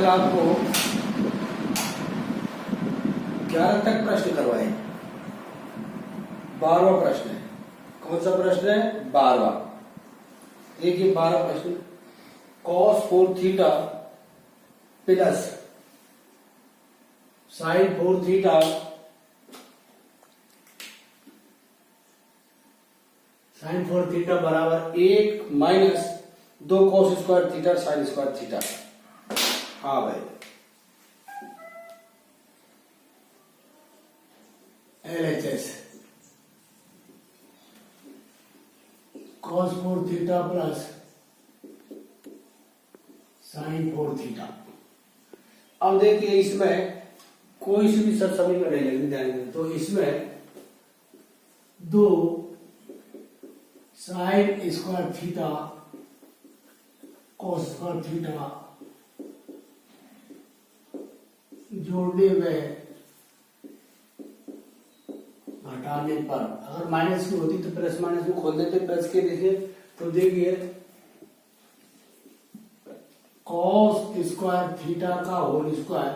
कल आपको 11 तक प्रश्न करवाए। 12वां प्रश्न है। कौन सा प्रश्न है? 12वां। देखिए 12 प्रश्न, cos 4 theta plus sin 4 theta sin 4 theta बराबर 1 minus 2 cos square theta sin square theta. हाँ भाई, LHS cos 4 theta plus sin 4 theta. अब देखिए इसमें कोई सी भी सब समीकरण नहीं लगनी, ध्यान दें। तो इसमें 2 sin square theta cos square theta जोड़ने में घटाने पर, अगर माइनस की होती तो प्लस माइनस में खोल देते, प्लस के देखिए तो देखिए cos स्क्वायर थीटा का होल स्क्वायर,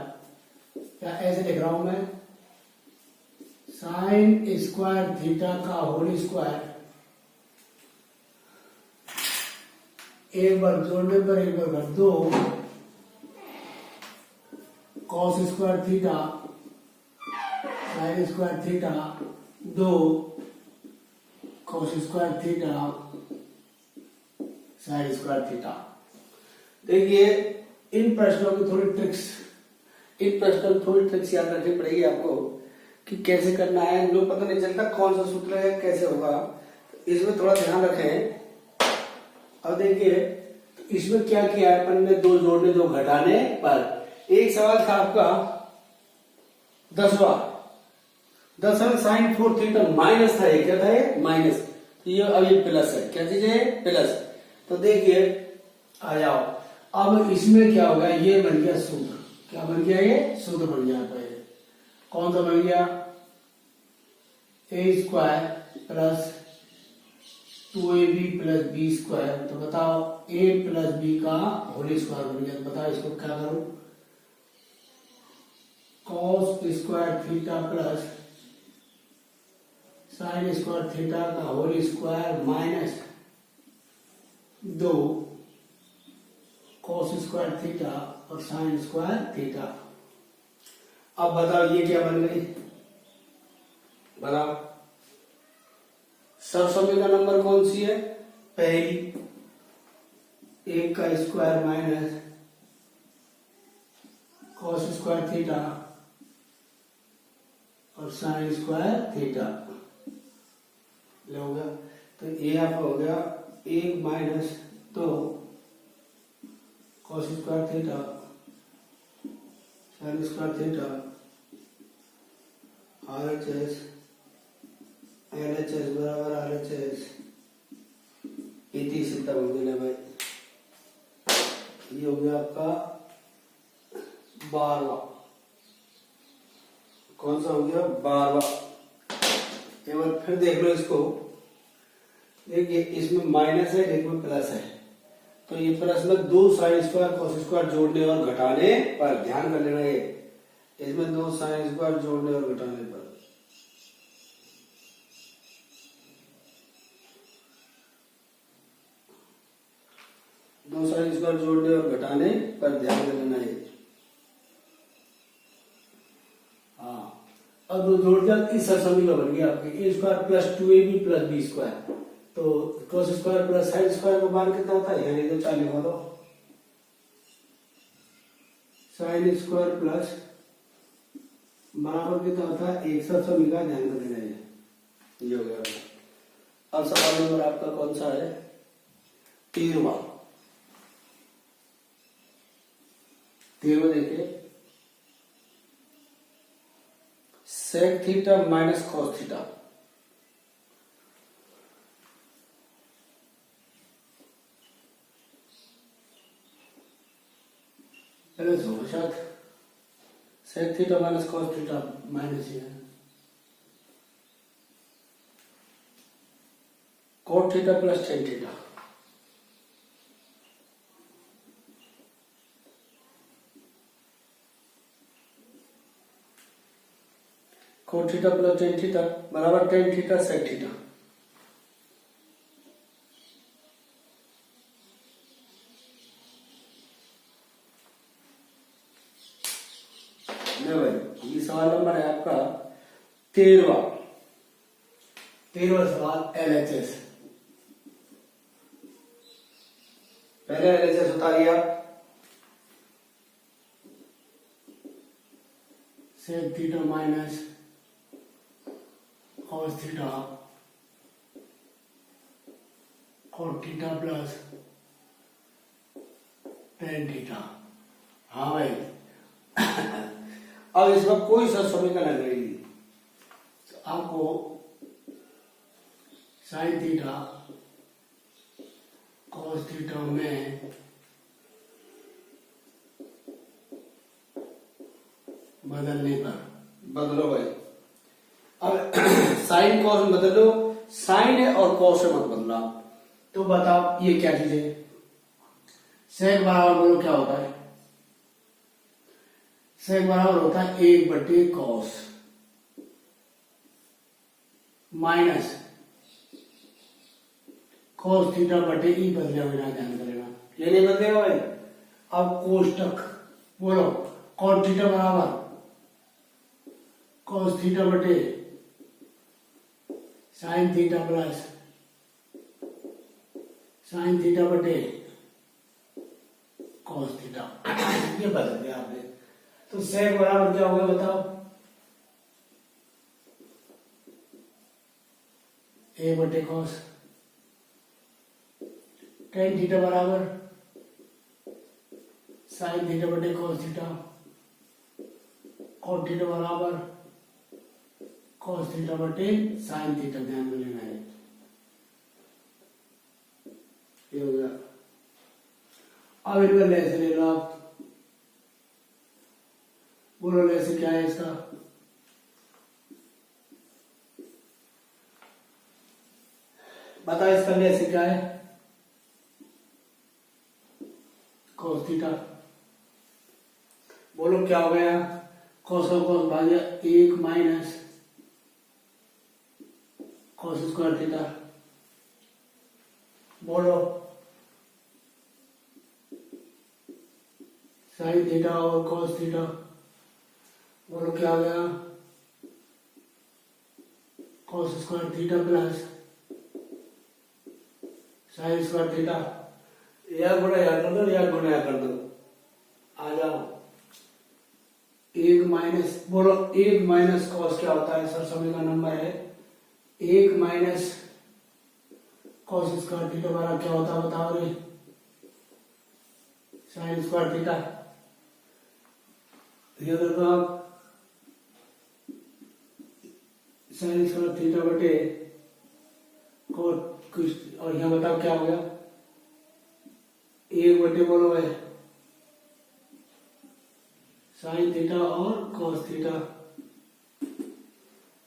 या ऐसे लिख रहा हूं मैं, sin स्क्वायर थीटा का होल स्क्वायर, एक बार जोड़ने पर एक बार घट 2 cos square theta sin square theta 2 cos square theta sin square theta. देखिए इन प्रश्नों की थोड़ी ट्रिक्स, इन प्रश्नों की थोड़ी ट्रिक्स याद रखनी पड़ेगी आपको कि कैसे करना है। लोग पता नहीं चलता कौन सा सूत्र है, कैसे होगा, इसमें थोड़ा ध्यान रखें। अब देखिए इसमें क्या किया है अपन ने, 2 जोड़ने 2 घटाने पर। एक सवाल था आपका 10वां sin 4 थीटा माइनस था, ये क्या था? ये माइनस, ये अब ये प्लस है। क्या चीज है? प्लस। तो देखिए आ जाओ, अब इसमें क्या होगा, ये बन गया सूत्र। क्या बन गया? ये सूत्र बन गया। पहले कौन सा बन गया? a square plus 2ab plus B square. तो बताओ a प्लस बी का होल स्क्वायर बन गया। तो बताओ इसको क्या करूं? cos square theta plus sin square theta का whole square minus 2 cos square theta और sin स्क्वायर थीटा। अब बताओ ये क्या बन गई? बताओ सरसमी का नंबर कौन सी है? पहली, 1 का square minus cos square theta और sin स्क्वायर थीटा हो गया। तो ये आपका हो गया 1 minus 2 cos square theta sin square theta RHS LHS बराबर RHS। इति सीधा हो गया भाई। ये हो गया आपका 12वां। कौन सा हो गया? 12वां। एक बार फिर देख लो इसको। देखिए इसमें माइनस है, एक में प्लस है। तो ये प्लस में 2 sin स्क्वायर cos स्क्वायर जोड़ने और घटाने पर, ध्यान कर लेना। ये इसमें 2 sin स्क्वायर जोड़ने और घटाने पर, दो sin स्क्वायर जोड़ने और घटाने पर ध्यान कर लेना। ये हाँ, अब दो जोड़ दिया, इस समीकरण बन गया आपके a square plus 2ab plus B square. तो cos square plus sin square का मान कितना होता है? यानी तो 40 हो, दो sin स्क्वायर प्लस बराबर कितना होता है? 1 समीकरण ध्यान कर लेना। ये हो गया। अब सवाल नंबर आपका कौन सा है? 13वां। 13वां देखिए, sec theta minus cos theta. Plus होगा शायद, sec theta minus cos theta minus ही है। cot theta plus tan theta. cot theta plus tan theta बराबर टेन थीटा सेक थीटा। ले भाई ये सवाल नंबर है आपका 13वां सवाल LHS। पहले LHS बता दिया sec theta minus cos theta cot theta plus tan theta. हाँ भाई अब इसमें कोई सा समीकरण नहीं दी तो आपको साइन थीटा कॉस थीटा में बदलने पर बदलो भाई। अब साइन कॉस में बदलो, साइन है और कॉस से मत बदला। तो बताओ ये क्या चीज है? सेक बराबर बोलो क्या होता है? सेक बराबर होता है 1/cos माइनस cos थीटा बटे ई बदले बिना ध्यान करेगा, ये नहीं बदलेगा भाई। अब कोष्टक बोलो cot थीटा बराबर cos थीटा बटे sine theta plus sign theta बटे cos थीटा ये बदल दिया आपने। तो सेक बराबर क्या होगा बताओ? A/cos टेन थीटा बराबर साइन थीटा बटे cos थीटा cot थीटा बराबर cos थीटा बटे साइन थीटा। ध्यान में लेना है ये हो गया। अब इनका लेस ले लो आप, बोलो लेस क्या है इसका? बता इसका लेस क्या है? cos theta. बोलो क्या हो गया? cos का cos भाग्य 1 माइनस cos स्क्वायर थीटा। बोलो साइन थीटा और cos थीटा, बोलो क्या आ गया? cos square theta plus sign square theta. या गुणा या कर दो या गुणा या कर दो, आ जाओ। 1 माइनस बोलो 1 माइनस cos क्या होता है? सर समीकरण नंबर है 1 माइनस cos स्क्वायर थीटा बराबर क्या होता है बताओ रे? Sign square theta. ये देखो आप साइन स्क्वायर थीटा बटे cos और यहाँ बताओ क्या हो गया? 1 बटे बोलो है साइन थीटा और cos थीटा।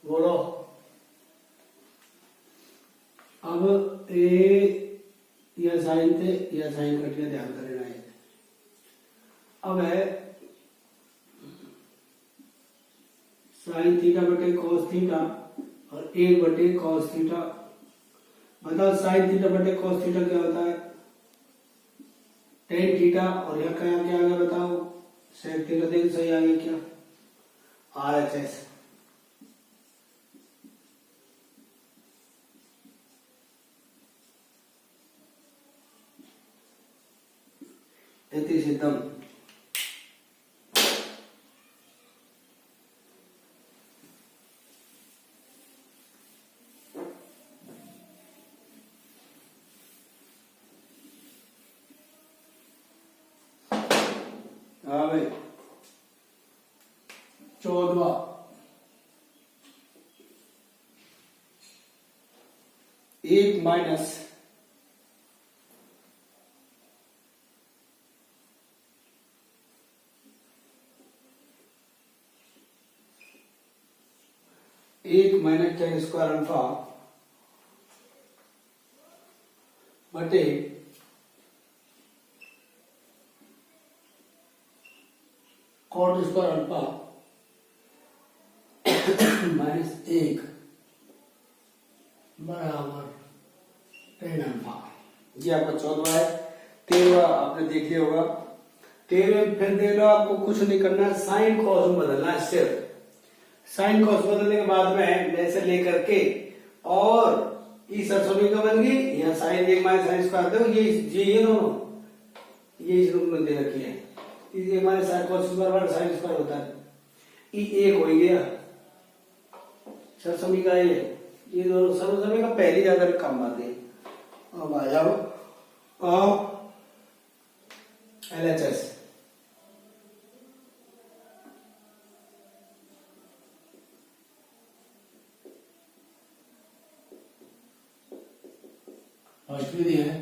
बोलो अब यह साइन थे यह साइन कट गया, ध्यान करना है। अब है साइन थीटा बटे cos थीटा और 1/cos थीटा। बताओ साइन थीटा बटे cos थीटा क्या होता है? टेन थीटा और यह क्या आ गया बताओ? Sec theta. देखो सही आ गया क्या? RHS। यति सिद्धम। हाँ भाई 14वां 1 माइनस टेन स्क्वायर अल्फा बटे कॉट स्क्वायर अल्फा माइनस 1 बराबर टेन अल्फा। ये आपका 14वां है। 13वां आपने देख लिया होगा। 13वें फिर देख लो, आपको कुछ नहीं करना है, साइन कॉस में बदलना है सिर्फ। साइन कॉस बदलने के बाद में ऐसे लेकर के और इस समीकरण बन गई, यहाँ साइन 1 माइनस साइन स्क्वायर दो, ये दोनों ये इस रूप में दे रखी है। ये हमारे साइन कॉस स्क्वायर बराबर साइन स्क्वायर होता है, ये एक हो गया सरसमी का। ये दोनों सरसमी का पहले जाकर काम आते हैं। अब आ जाओ और LHS फर्स्ट विधि है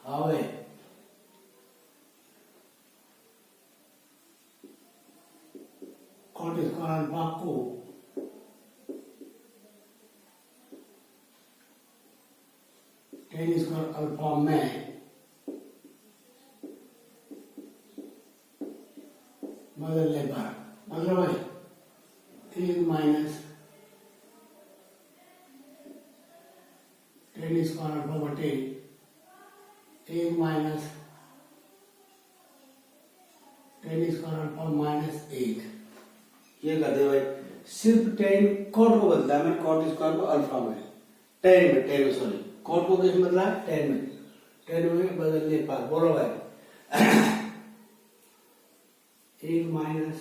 हावे कॉट स्क्वायर अल्फा को टेन स्क्वायर अल्फा में बदलने पर मतलब है 1 माइनस टेन स्क्वायर अल्फा बटे 1 minus ten square alpha minus 1। ये कर दे भाई, सिर्फ टेन कॉट को बदला है मैंने, कॉट स्क्वायर को अल्फा में, टेन में सॉरी, कॉट को किस बदला है टेन में बदलने पर। बोलो भाई 1 माइनस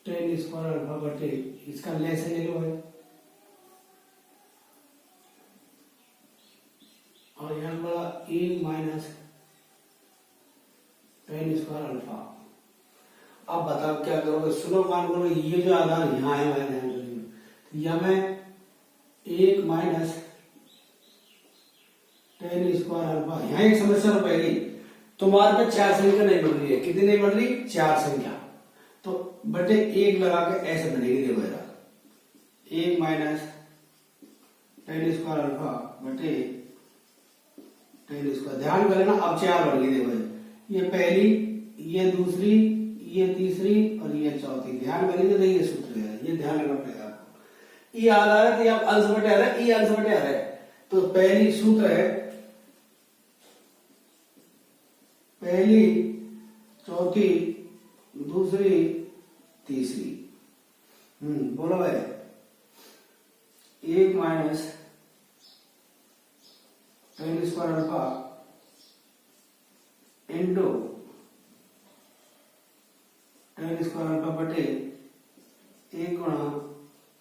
टेन स्क्वायर अल्फा बटे, इसका लेस ले लो भाई, और यहाँ बड़ा 1 माइनस टेन स्क्वायर अल्फा। अब बताओ क्या करोगे, सुनो मान करो, ये जो आधार यहाँ है तो यह मैं 1 माइनस टेन स्क्वायर अल्फा, यहाँ एक समस्या हो पहली, तुम्हारे पे 4 संख्या नहीं बढ़ रही है, कितनी नहीं बढ़ रही, 4 संख्या, तो बटे 1 लगा के ऐसे बनेगी। देखो जरा 1 माइनस टेन स्क्वायर अल्फा बटे टेन स्क्वायर, ध्यान कर लेना अब 4 बढ़ गई। देखो ये पहली, ये दूसरी, ये तीसरी और ये चौथी, ध्यान करेंगे तो ये सूत्र है, ये ध्यान रखना पड़ेगा आपको। ये आ रहा है तो आप अंश बटे आ रहा है, ये अंश बटे आ रहा है, तो पहली सूत्र है, पहली चौथी दूसरी तीसरी। बोलो भाई 1 minus ten square alpha into ten square alpha बटे 1 गुणा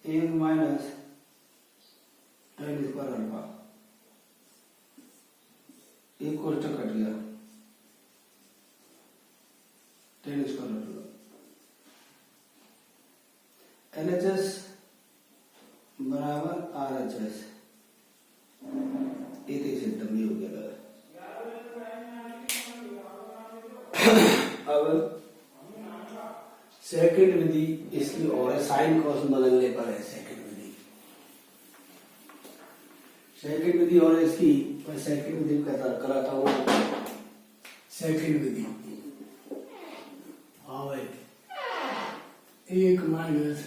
1 माइनस टेन स्क्वायर अल्फा, एक कोष्टक कट गया, टेन स्क्वायर अल्फा। LHS बराबर RHS, इतने सिस्टम ही हो गया। अब सेकंड विधि इसकी और है, साइन कॉस बदलने पर है सेकंड विधि। सेकंड विधि और इसकी, मैं सेकंड विधि कराता हूँ। सेकंड विधि हाँ भाई 1 माइनस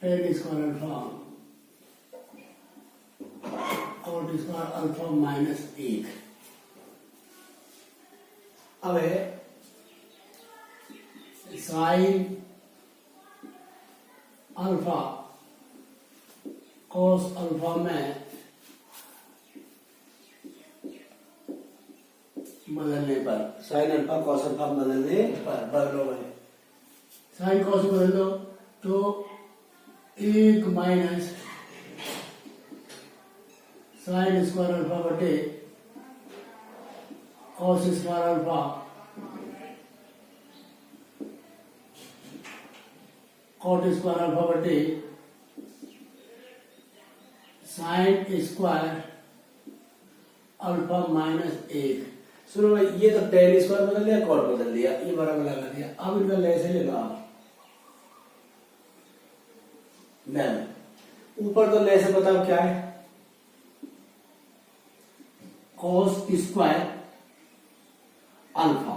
टेन स्क्वायर अल्फा और स्क्वायर अल्फा माइनस 1। अब है साइन अल्फा कॉस अल्फा में बदलने पर, साइन अल्फा कॉस अल्फा बदलने पर, बदलो भाई साइन कॉस बदल दो तो 1 माइनस साइन स्क्वायर अल्फा बटे cos square alpha cot square alpha बटे साइन स्क्वायर अल्फा माइनस 1। सुनो भाई, ये तो टेन स्क्वायर बदल दिया, कॉट बदल दिया, ये बराबर लगा दिया। अब इनका लेस ले लो आप, 11। ऊपर तो ले से बताओ क्या है, cos स्क्वायर अल्फा।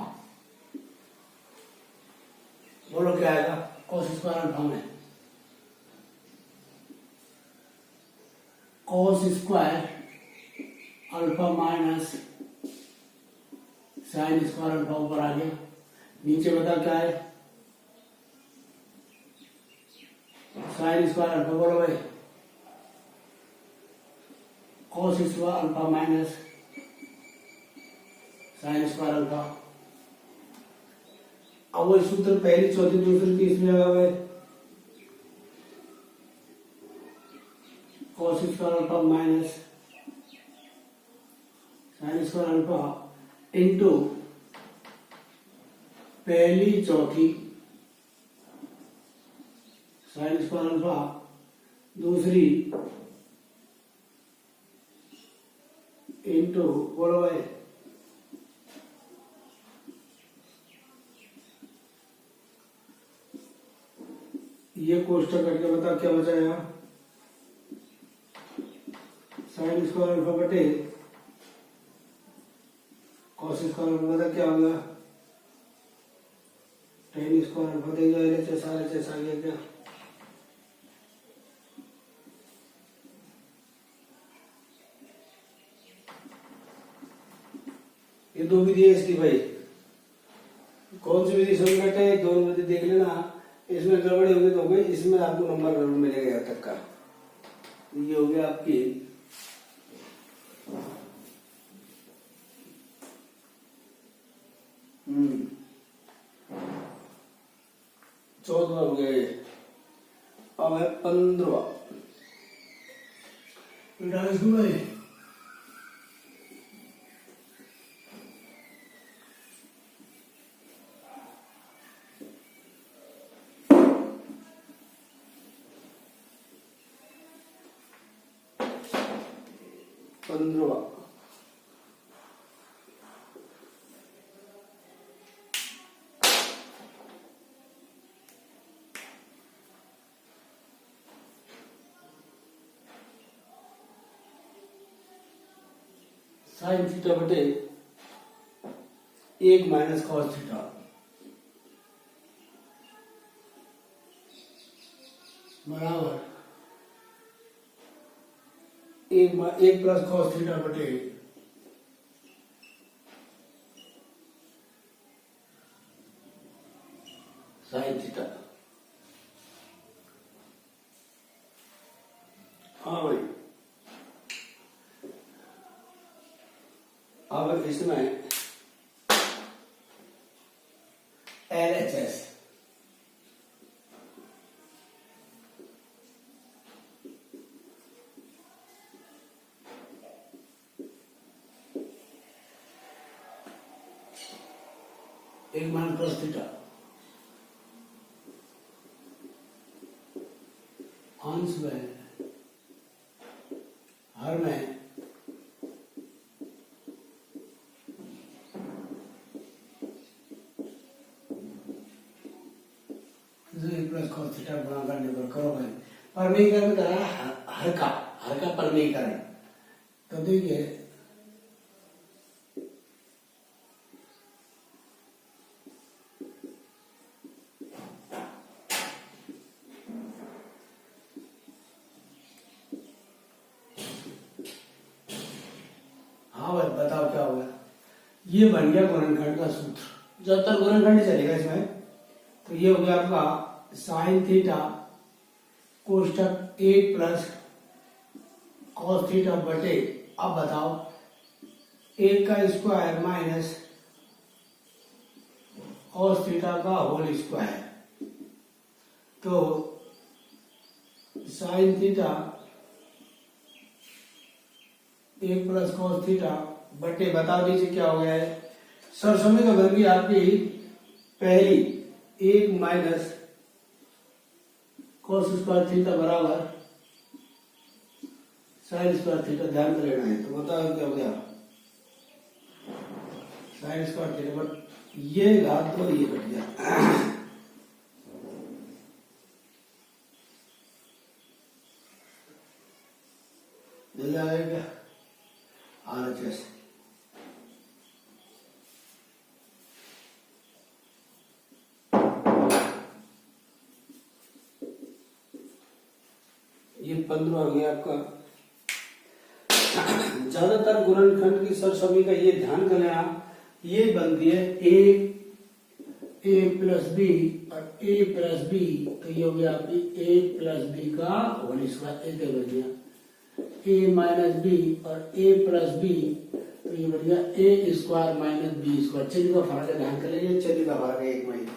बोलो क्या आएगा cos स्क्वायर अल्फा में, cos square alpha minus sine square alpha ऊपर आ गया, नीचे बता क्या है साइन स्क्वायर अल्फा। बोलो भाई cos square alpha minus sine square alpha. अब वो सूत्र पहली चौथी दूसरी तीसरी लगा हुआ है, cos square alpha minus sine square alpha into पहली चौथी साइन स्क्वायर अल्फा दूसरी इंटू बोलो भाई ये कोष्टक करके बता क्या बचा यहाँ, साइन स्क्वायर अल्फा बटे कॉस स्क्वायर अल्फा बता क्या होगा, टेन स्क्वायर अल्फा दे जो LHS RHS आ गया क्या। ये दो विधि है इसकी भाई, कौन सी विधि संकट है दोनों विधि देख लेना, इसमें गड़बड़ी होगी तो होगी, इसमें आपको नंबर जरूर मिलेगा यहाँ तक का। ये हो गया आपकी चौदवा हो गया ये, अब है 15वां। 15वां साइन थीटा बटे 1 माइनस कॉस थीटा बराबर 1 प्लस कॉस थीटा बटे साइन थीटा। हाँ भाई अब इसमें LHS एक मान cos थीटा अंश में हर में प्लस cos थीटा गुणा करने पर करो भाई, परमीकरण करा हर का परमीकरण। तो देखिए हाँ भाई बताओ क्या होगा, ये बन गया गुणनखंड का सूत्र। जब तक गुणनखंड चलेगा इसमें तो ये हो गया आपका साइन थीटा कोष्टक 1 प्लस कॉस थीटा बटे, अब बताओ 1 का स्क्वायर माइनस कॉस थीटा का होल स्क्वायर। तो sine theta 1 plus cos theta बटे बता दीजिए क्या हो गया है, सरसमी का बन गई आपकी पहली 1 माइनस कॉस स्क्वायर थीटा बराबर साइन स्क्वायर थीटा, ध्यान में लेना है। तो बताओ क्या हो गया साइन स्क्वायर थीटा बट ये घात तो ये कट गया 15 हो गया आपका। ज्यादातर गुणनखंड की सरसमी का ये ध्यान कर लेना, ये बनती है ए प्लस बी और ए प्लस बी, तो ये हो गया आपकी ए प्लस बी का होल स्क्वायर, एक बन गया ए माइनस बी और ए प्लस बी, तो ये बन गया ए स्क्वायर माइनस बी स्क्वायर। चिन्ह का फर्क है, ध्यान कर लीजिए, चिन्ह का फर्क है एक महीने।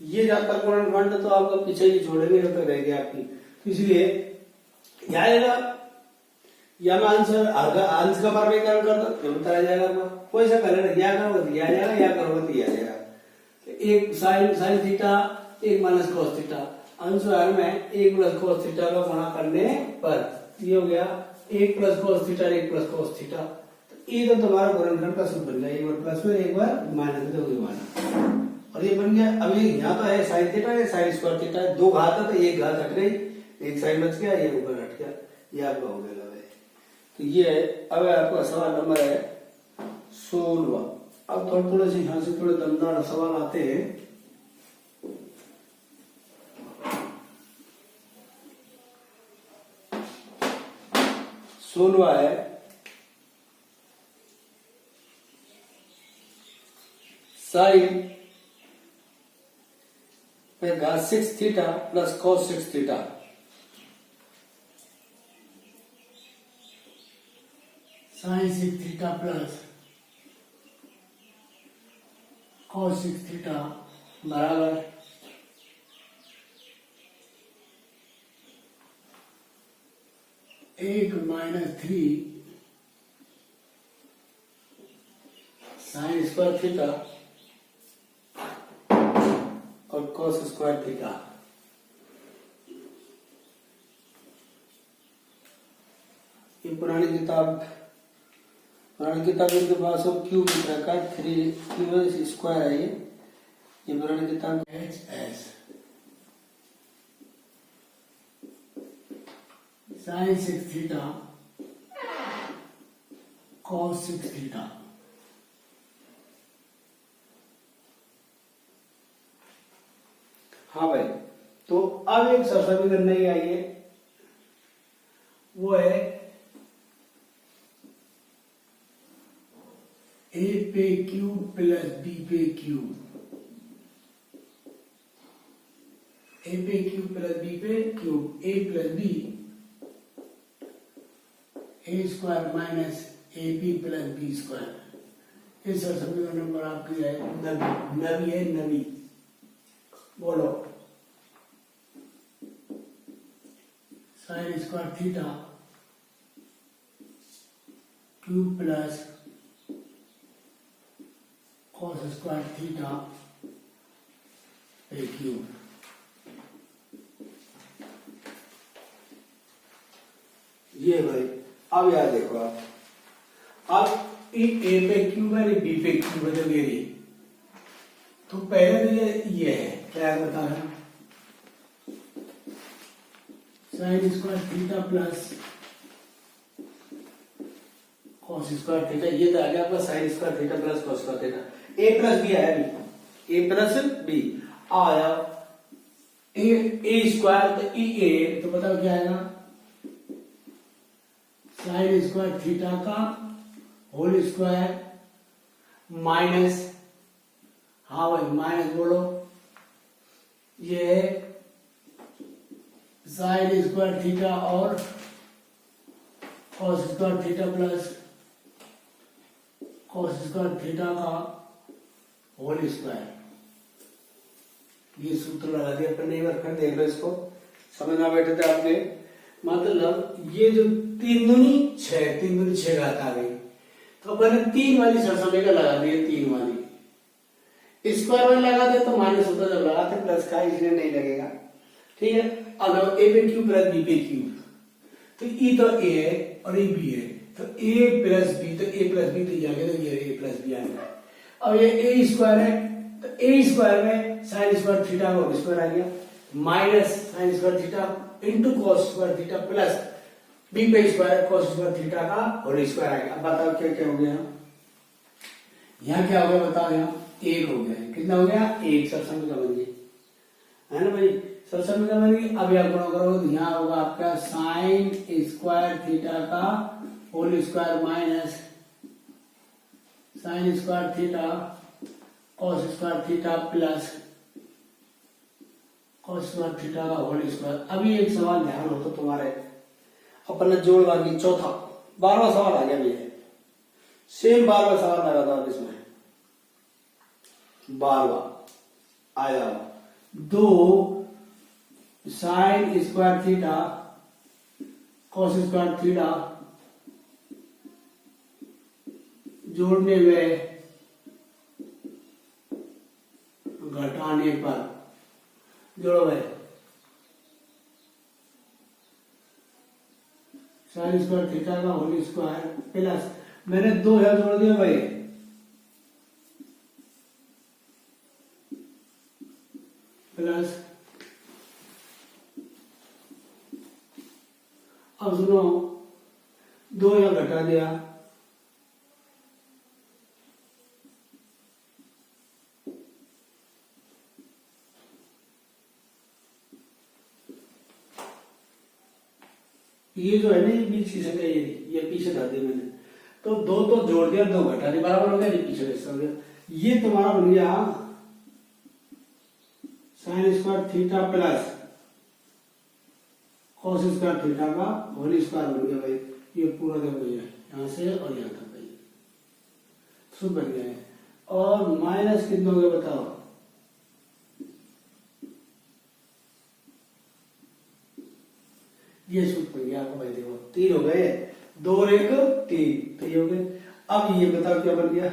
ये ज्यादातर गुणनखंड तो आपका पीछे ही छोड़ेंगे तो रह गया आपकी, तो इसलिए क्या आएगा, या मैं आंसर अंश का वर्गीकरण कर दो जो बताया जाएगा आपको, कोई सा कलर या करोगे दिया जाएगा या करोगे दिया जाएगा। एक साइन थीटा एक माइनस कॉस थीटा, अंश में एक प्लस कॉस थीटा का गुणा करने पर ये हो गया एक प्लस कॉस थीटा एक प्लस कॉस थीटा। तो ये तो तुम्हारा गुणनखंड का सूत्र बन गया, एक बार प्लस में एक बार माइनस में होगी माइनस, और ये बन गया। अब ये यहाँ तो है साइन थीटा या साइन स्क्वायर थीटा, दो घात है तो एक घात हट गई, एक साइन बच गया, ये ऊपर हट गया, ये आपका हो गया। तो ये है। अब आपका सवाल नंबर है 16। अब थोड़े से यहाँ से थोड़े दमदार सवाल आते हैं। सोलवा है साइन पे घात 6 theta plus cos 6 theta, sine 6 theta plus cos 6 theta बराबर एक माइनस 3 साइन स्क्वायर थीटा और कॉस स्क्वायर थीटा। ये पुरानी किताब इनके पास हो, क्यूब लिख रखा है, 3 क्यूब स्क्वायर है ये पुरानी किताब HS sine 6 theta cos 6 theta. हाँ भाई, तो अब एक सरसमी करना ही आइए, वो है ए पे क्यूब प्लस बी पे क्यूब, ए पे क्यूब प्लस बी पे cube, A plus B A square minus A B plus B square. इस सरसमी का नंबर आपकी है नवी है नवी, बोलो sign square theta cube plus cos square theta पे क्यूब। ये भाई अब याद देखो आप, अब ए पे क्यूब है बी पे क्यूब बदल गई, तो पहले तो ये है क्या बता रहा, sine square theta plus cos square theta, ये तो आ गया आपका sine square theta plus cos square theta. A plus b आया, ए प्लस बी आया, ए स्क्वायर तो ए, तो बताओ क्या आएगा, साइन स्क्वायर थीटा का होल स्क्वायर माइनस, हाँ भाई माइनस बोलो, ये है साइन स्क्वायर थीटा और cos square theta plus cos square theta का होल स्क्वायर। ये सूत्र लगा दिया अपन ने, एक बार फिर देख लो इसको, समझ ना बैठे थे आपने। मतलब ये जो 3 दूनी 6 घात आ गई, तो अपन ने 3 वाली सरसमी का लगा दिया, 3 वाली स्क्वायर वाली लगा दिया तो माइनस होता, जब लगाते प्लस का इसलिए नहीं लगेगा, ठीक है। अब ए पे क्यूब प्लस बी पे क्यूब, तो ई तो ए है और ये बी है, तो ए प्लस बी, तो ए प्लस बी तो ये आ गया, तो ये ए प्लस बी आ गया। अब ये ए स्क्वायर है, तो ए स्क्वायर में साइन स्क्वायर थीटा का होल स्क्वायर आ गया, minus sine square theta into cos square theta plus B पे स्क्वायर कॉस स्क्वायर थीटा का होल स्क्वायर आ गया। अब बताओ क्या क्या हो गया, यहाँ क्या हो गया बताओ, यहाँ 1 हो गया, कितना हो गया 1, सरसमी का बन गया है ना भाई। सरसमी का बनेगी। अब यह गुणा करोगे तो यहाँ होगा आपका साइन स्क्वायर थीटा का whole square minus sine square theta cos square theta plus cos square theta का होल स्क्वायर। अभी एक सवाल ध्यान हो तो तुम्हारे अपन ने जोड़ बाकी चौथा 12वां सवाल आ गया भैया। सेम 12वां सवाल लगा था इसमें 12वां आया 2 sign square theta cos square theta जोड़ने में घटाने पर जोड़ो भाई साइन स्क्वायर थीटा का होल स्क्वायर प्लस मैंने 2 यहाँ जोड़ दिया भाई प्लस अब सुनो 2 यहाँ घटा दिया ये जो है ना ये बीच की संख्या ये पीछे धर दी मैंने तो 2 तो जोड़ दिया 2 घटा दिया बराबर हो गया ये पीछे हिस्सा हो गया। ये तुम्हारा बन गया sign square theta plus cos square theta का होल स्क्वायर बन गया भाई। ये पूरा देखो भैया यहाँ से और यहाँ तक भाई सूत्र बन गया है। और माइनस कितने हो गए बताओ ये सूत्र बन गया आपको भाई देखो 3 हो गए 2 और 1 3 तो ये हो गए। अब ये बताओ क्या बन गया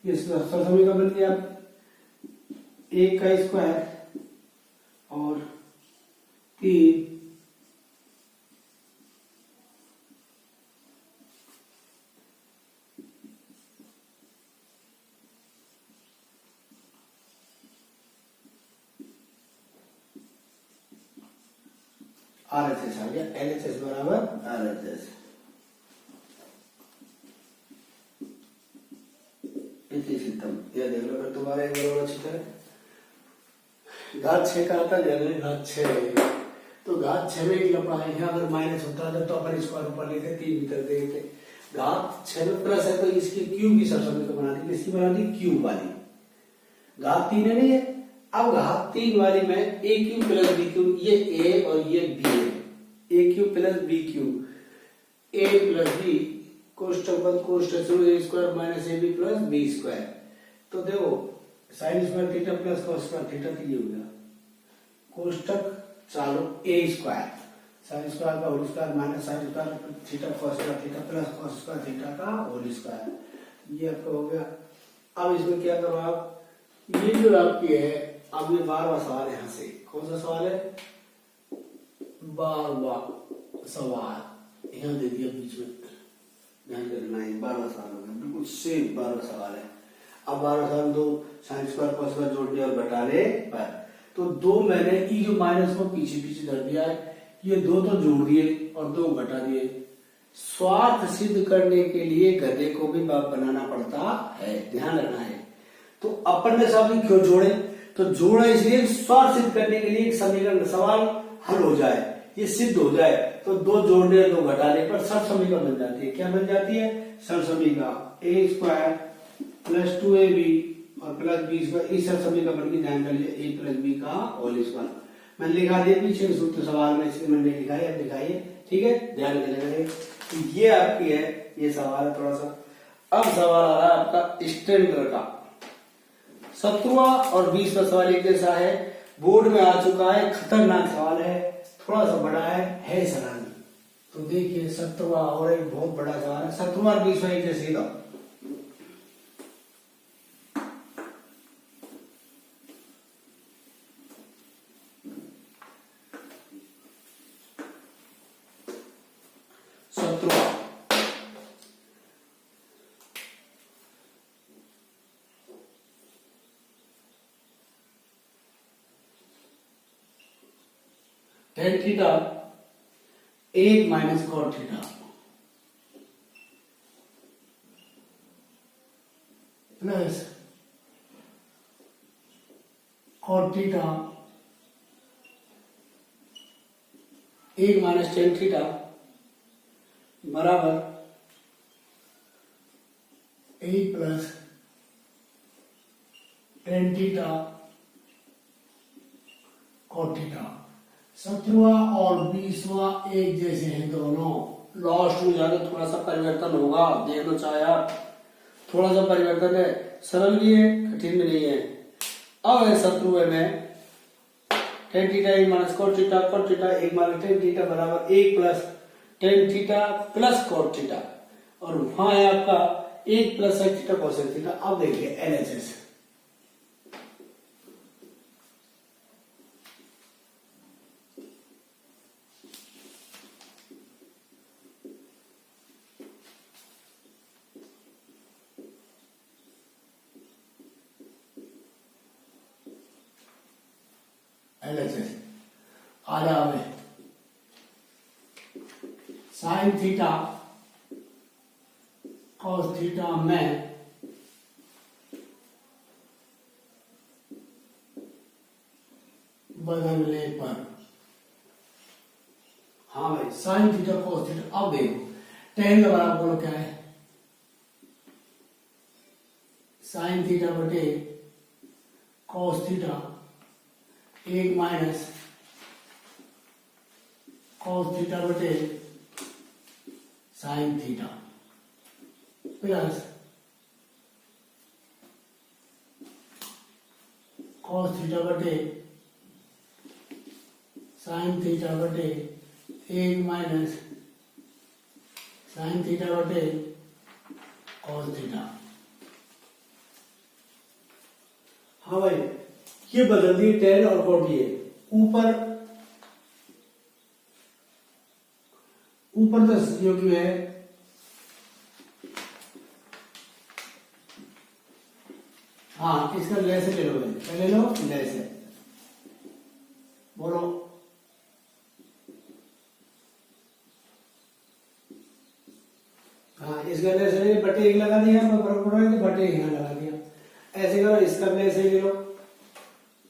ये सरसमी का बन गया 1 का स्क्वायर और 3 RHS आ गया LHS बराबर RHS। इतनी सिस्टम यह देख लो तुम्हारा एक बराबर अच्छी तरह घात 6 का आता है घात 6 तो घात 6 में एक लपड़ा है यहाँ अगर माइनस होता है तो अपन स्क्वायर ऊपर लेते 3 भीतर देते घात 6 में प्लस है तो इसकी क्यूब की सरसमी को बना दी किसकी बना दी क्यूब वाली घात 3 है नहीं है। अब घात 3 वाली में a cube plus b cube ये a और ये b है a cube plus b cube a plus b कोष्ठक बंद कोष्ठक a square minus ab plus b square. तो देखो sine square theta plus cos square theta तो ये हो गया कोष्ठक चालू a स्क्वायर साइन स्क्वायर का whole square minus sine square theta cos square theta plus cos square theta का होल स्क्वायर ये आपका हो गया। अब इसमें क्या करो आप ये जो आपकी है अब ये 12वां सवाल यहाँ से कौन सा सवाल है 12वां सवाल यहाँ दे दिया बीच में ध्यान करना है 12वां सवाल हो गया बिल्कुल सेम 12वां सवाल है। अब 12वां सवाल 2 साइन स्क्वायर कॉस स्क्वायर जोड़ दिया और घटाने पर तो 2 मैंने ई जो माइनस को पीछे पीछे धर दिया है ये 2 तो जोड़ दिए और 2 घटा दिए। स्वार्थ सिद्ध करने के लिए गधे को भी बाप बनाना पड़ता है ध्यान रखना है। तो अपन ने शब्द क्यों जोड़े तो जोड़ा इसलिए स्वार्थ सिद्ध करने के लिए एक समीकरण सवाल हल हो जाए ये सिद्ध हो जाए तो 2 जोड़ने 2 घटाने पर सरसमीका बन जाती है। क्या बन जाती है सरसमीका a स्क्वायर प्लस 2ab और प्लस b स्क्वायर इस सरसमीका बन के ध्यान कर लिया a प्लस b का होल स्क्वायर मैंने लिखा दिया पीछे सूत्र सवाल में इसलिए मैंने लिखा है अब दिखाइए ठीक है ध्यान देना तो ये आपकी है ये सवाल है थोड़ा सा। अब सवाल आ रहा है आपका स्टैंडर्ड का 17वां और 20वां सवाल एक जैसा है बोर्ड में आ चुका है खतरनाक सवाल है थोड़ा सा बड़ा है सराहनीय। तो देखिए 17वां और एक बहुत बड़ा सवाल है 17वां और 20वां एक जैसे ही tan theta 1 minus cot theta plus cot theta 1 minus tan theta बराबर 1 plus tan theta cot theta. 17वां और 20वां एक जैसे हैं दोनों। लास्ट में जाकर थोड़ा सा परिवर्तन होगा, देखना चाहे आप, थोड़ा सा परिवर्तन है, सरल भी है कठिन भी नहीं है। अब है 17वें में tan theta 1 minus cot theta, 1 minus tan theta बराबर 1 plus tan theta plus cot theta, और वहां है आपका 1 plus sec theta cosec theta. अब देखिए एलएचएस, एलएचएस आ रहा है साइन थीटा कॉस थीटा में बदलने पर। हाँ भाई, साइन थीटा कॉस थीटा। अब देखो टेन का बराबर बोलो क्या है, साइन थीटा बटे cos theta 1 minus cos theta बटे sine theta plus cos theta बटे साइन थीटा बटे 1 माइनस साइन थीटा बटे कॉस थीटा। हाँ भाई, ये बदल दिए टेन और कॉट, ये ऊपर तो जो कि है हाँ, इसका लेस ले लो, ले लो लेस है, बोलो हाँ, इसका लेस ले बटे 1 लगा दिया, बराबर बटे 1 लगा दिया। ऐसे करो, इसका लेस ले लो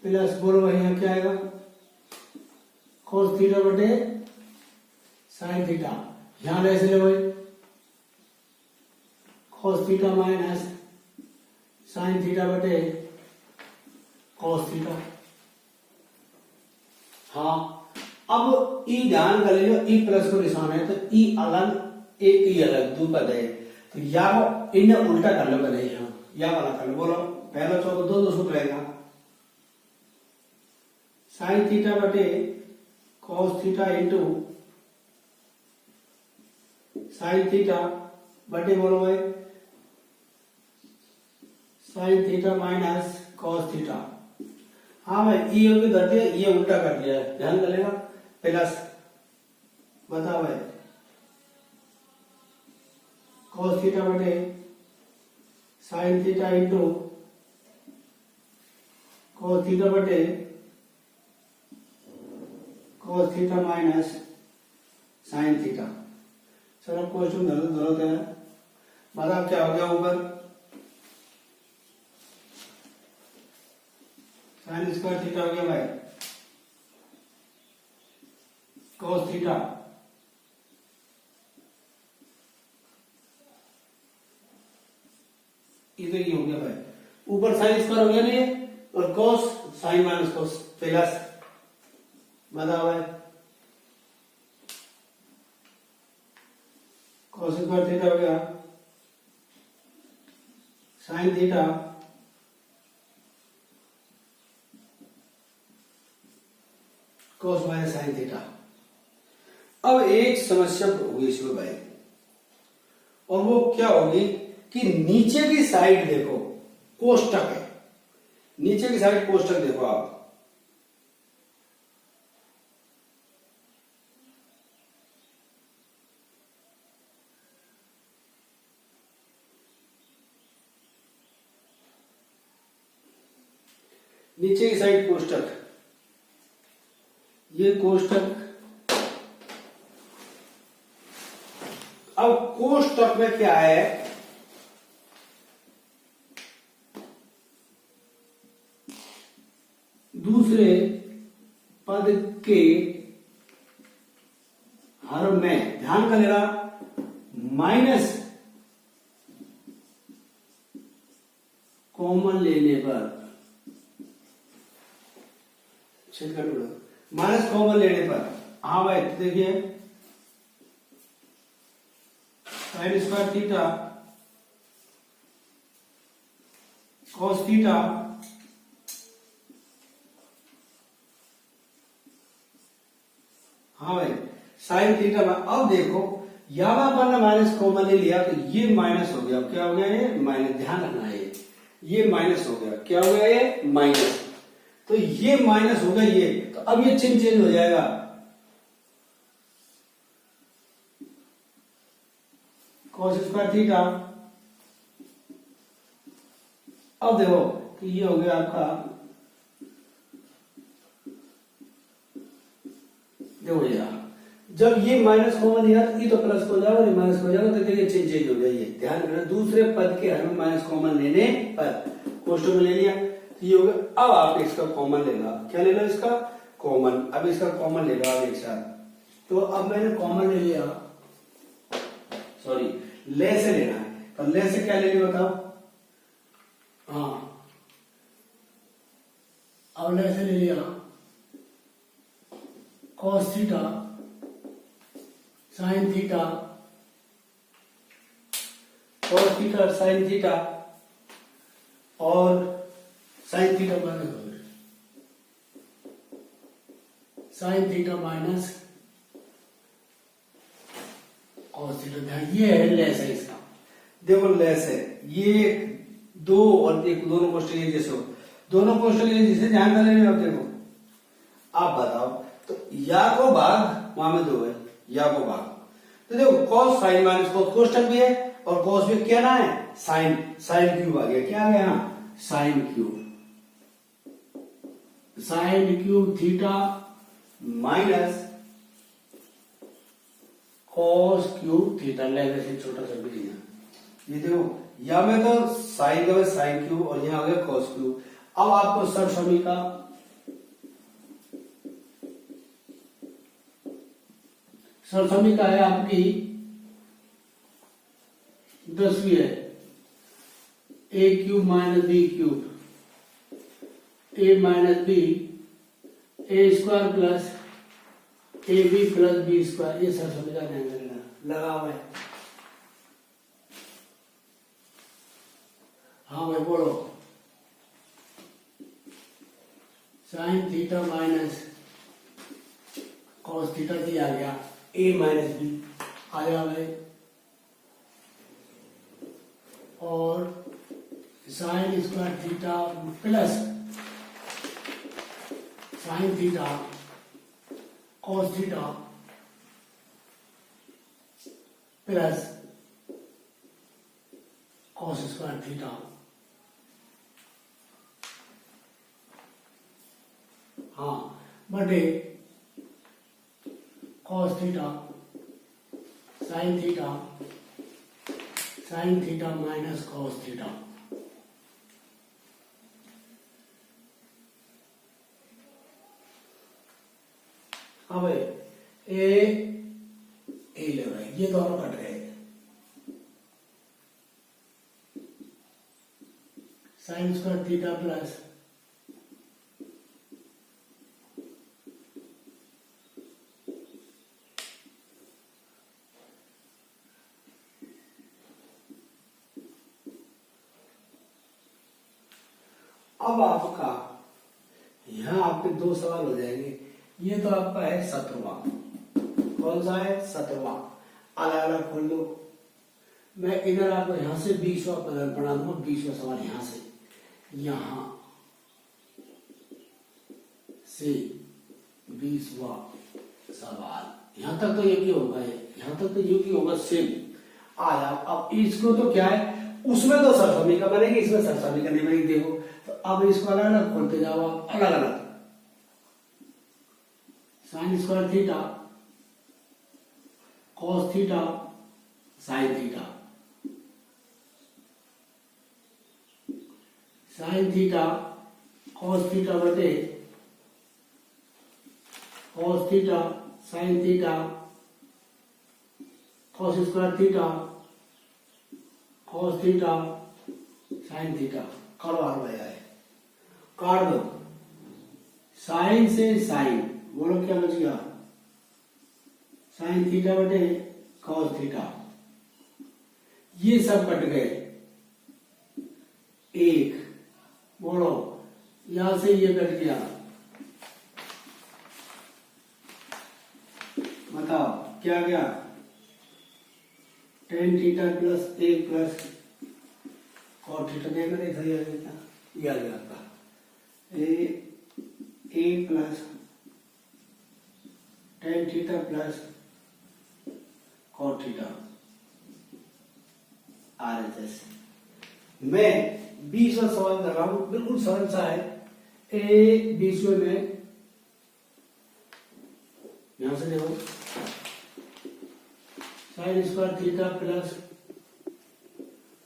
प्लस, बोलो भाई यहाँ क्या आएगा, कोस थीटा बटे साइन थीटा, यहां लेस ले भाई, cos theta minus sine theta बटे कोस थीटा। हाँ, अब ई ध्यान कर लीजिए, ई प्लस को निशान है तो ई अलग, एक ई अलग, दो पद है, तो या इन्हें उल्टा कर लो, पहले यहाँ या वाला कर लो, बोलो पहला चौथा दो सूत्र रहेगा, साइन थीटा बटे cos theta into sine theta बटे, बोलो भाई sign theta minus cos theta. हाँ भाई, ये होगी धरती है, ये उल्टा कर दिया है, ध्यान करेगा, प्लस बताओ भाई कॉस थीटा बटे sine theta into cos theta बटे cos theta minus sine theta. चलो क्वेश्चन जरूरत है, बताओ क्या हो गया, ऊपर साइन स्क्वायर थीटा हो गया भाई, कॉस थीटा इधर ये हो गया भाई, ऊपर साइन स्क्वायर हो गया नहीं, और cos sine minus cos plus, बताओ भाई कॉस स्क्वायर थीटा हो गया sign theta cos minus sine theta. अब एक समस्या होगी इसमें भाई, और वो क्या होगी कि नीचे की साइड देखो कोष्टक है, नीचे की साइड कोष्टक देखो आप, नीचे की साइड कोष्टक, ये कोष्टक, अब कोष्टक में क्या है, दूसरे पद के ध्यान कर लेना, माइनस कॉमन लेने पर, माइनस कॉमन लेने पर, हाँ भाई तो देखिए sign square theta cos theta हाँ भाई साइन थीटा। अब देखो यहां पर ना माइनस कॉमन ले लिया तो ये माइनस हो गया, क्या हो गया ये माइनस, ध्यान रखना है ये माइनस हो गया, क्या हो गया ये माइनस, तो ये माइनस हो गया ये, तो अब ये चिन्ह चेंज हो जाएगा, कॉस स्क्वायर थीटा। अब देखो कि ये हो गया आपका, देखो यार जब ये माइनस कॉमन लिया तो ये तो प्लस हो जाएगा, माइनस हो जाएगा, तो देखिए चिन्ह चेंज हो गया ये, ध्यान रखना दूसरे पद के हर में माइनस कॉमन लेने पर, कोष्टक में ले लिया तो ये हो गया। अब आप इसका कॉमन लेना, क्या लेना इसका कॉमन, अब इसका कॉमन ले लो आप एक साथ, तो अब मैंने कॉमन ले लिया, सॉरी ले से लेना है, तो ले से क्या ले लिया बताओ, हाँ अब ले से ले लिया cos theta sine theta, cos theta sine theta, और sine theta minus, sine theta minus cos theta, ये है लेस है इसका, देखो लेस है ये दो और एक दोनों कोष्टक एक जैसे हो, दोनों कोष्टक एक जैसे, ध्यान कर लेंगे। अब देखो आप बताओ, तो या को भाग वहां में दो है, या को भाग, तो देखो कॉस साइन माइनस कॉस कोष्टक भी है और कॉस भी क्या ना है साइन, साइन क्यूब आ गया, क्या आ गया यहाँ sine cube, sine cube theta minus cos cube theta, लेने से छोटा सा भी ये देखो या में तो साइन का साइन क्यूब और यहाँ आ गया कॉस क्यूब। अब आपको सरसमी का है आपकी 10वीं है, a cube minus b cube, a minus b, A square plus a B plus B square, ये सरसमी का ध्यान रखना लगा हुआ है। हाँ भाई बोलो, sign theta minus cos theta की आ गया, ए माइनस बी आया भाई, और sign square theta plus sign theta cos theta plus cos square theta, हाँ बटे cos theta sine theta minus cos theta. अब ए ले रहे, ये दोनों कट गए, साइन स्क्वायर थीटा प्लस अब आपका यहां आपके दो सवाल हो जाएंगे, ये तो आपका है 17वां, कौन सा है 17वां, अलग अलग खोल लो, मैं इधर आपको यहां से 20वां पद बना दूंगा, 20वां सवाल यहां से 20वां सवाल, यहां तक तो यही होगा, यहां तक तो यही होगा सेम आया। अब इसको तो क्या है, उसमें तो सरसमी का बनेगी, इसमें सरसमी का नहीं बनेगी, देखो तो अब इसको अलग अलग खोलते जाओ, अलग अलग, sine square theta cos theta sine theta, sine theta cos theta बटे cos theta sine theta cos square theta cos theta sin theta करो आर भाई आए काट दो साइन से साइन बोलो क्या बच गया साइन थीटा बटे cos थीटा ये सब कट गए एक बोलो यहां से ये कट गया बताओ क्या गया tan थीटा प्लस एक प्लस cos थीटा देखा देखा ये आ गया आपका a plus tan theta plus cos theta RHS। मैं 20वां सवाल कर रहा हूं बिल्कुल सरल सा है ए 20वें में यहां से देखो sine square theta plus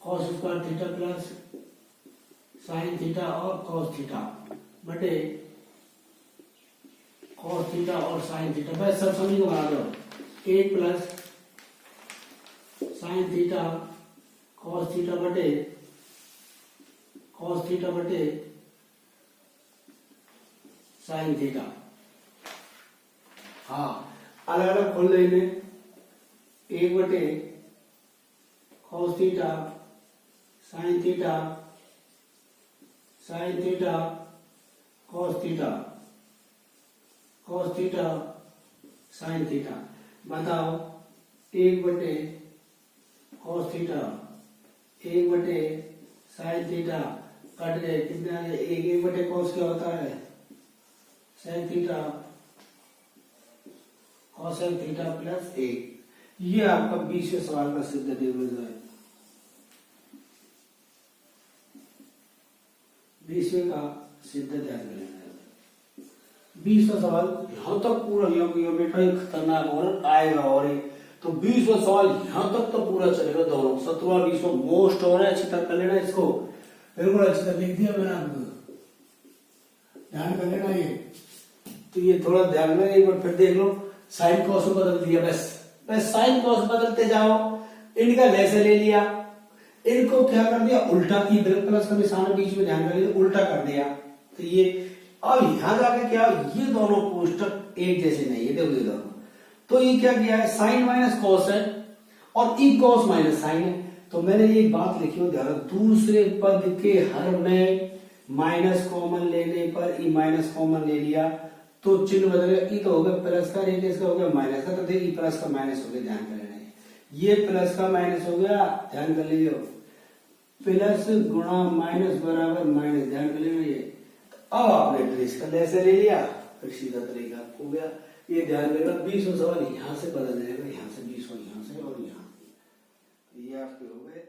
cos square theta plus sign theta और cos थीटा बटे cos थीटा और साइन थीटा बस सब सभी को बना दो एक plus sign theta cos theta बटे साइन थीटा। हाँ अलग अलग खोल लेने एक बटे cos theta sine theta cos theta sine theta बताओ एक बटे cos थीटा एक बटे साइन थीटा कट गए कितने आ गए एक बटे cos क्या होता है sine theta cosine theta plus एक ये आपका 20वें सवाल का सिद्ध डेरिवेटिव है 20वें का सिद्ध ध्यान देना 20वां सवाल यहां तक पूरा ये बेटा ये खतरनाक और आएगा और तो 20वां सवाल यहां तक तो पूरा चलेगा दोनों 17वां 20वां मोस्ट और है अच्छी तरह कर लेना इसको बिल्कुल अच्छी तरह लिख दिया मैंने आपको ध्यान कर लेना ये तो ये थोड़ा ध्यान में एक बार फिर देख लो साइन कॉस को बदल दिया बस साइन कॉस बदलते जाओ इनका वैसे ले लिया इनको क्या कर दिया उल्टा की प्लस का निशान बीच में ध्यान कर लिया उल्टा कर दिया तो ये अब यहां जाके क्या ये दोनों कोष्टक एक जैसे नहीं है देखो ये दोनों तो ये क्या किया है साइन माइनस कॉस है और ई कॉस माइनस साइन है तो मैंने ये बात लिखी हो ध्यान दूसरे पद के हर में माइनस कॉमन लेने पर ई माइनस कॉमन ले लिया तो चिन्ह बदलेगा ई तो हो गया प्लस का एक इसका हो गया माइनस का तो देखिए प्लस का माइनस हो गया ध्यान कर लेना ये प्लस का माइनस हो गया ध्यान कर लीजिए प्लस गुणा माइनस बराबर माइनस ध्यान कर लेना ये अब आपने ट्रेस का ऐसे ले लिया फिर सीधा तरीका हो गया ये ध्यान देना 20वां सवाल यहां से बदल जाएगा यहां से 20वां यहां से और यहां ये आपके हो गए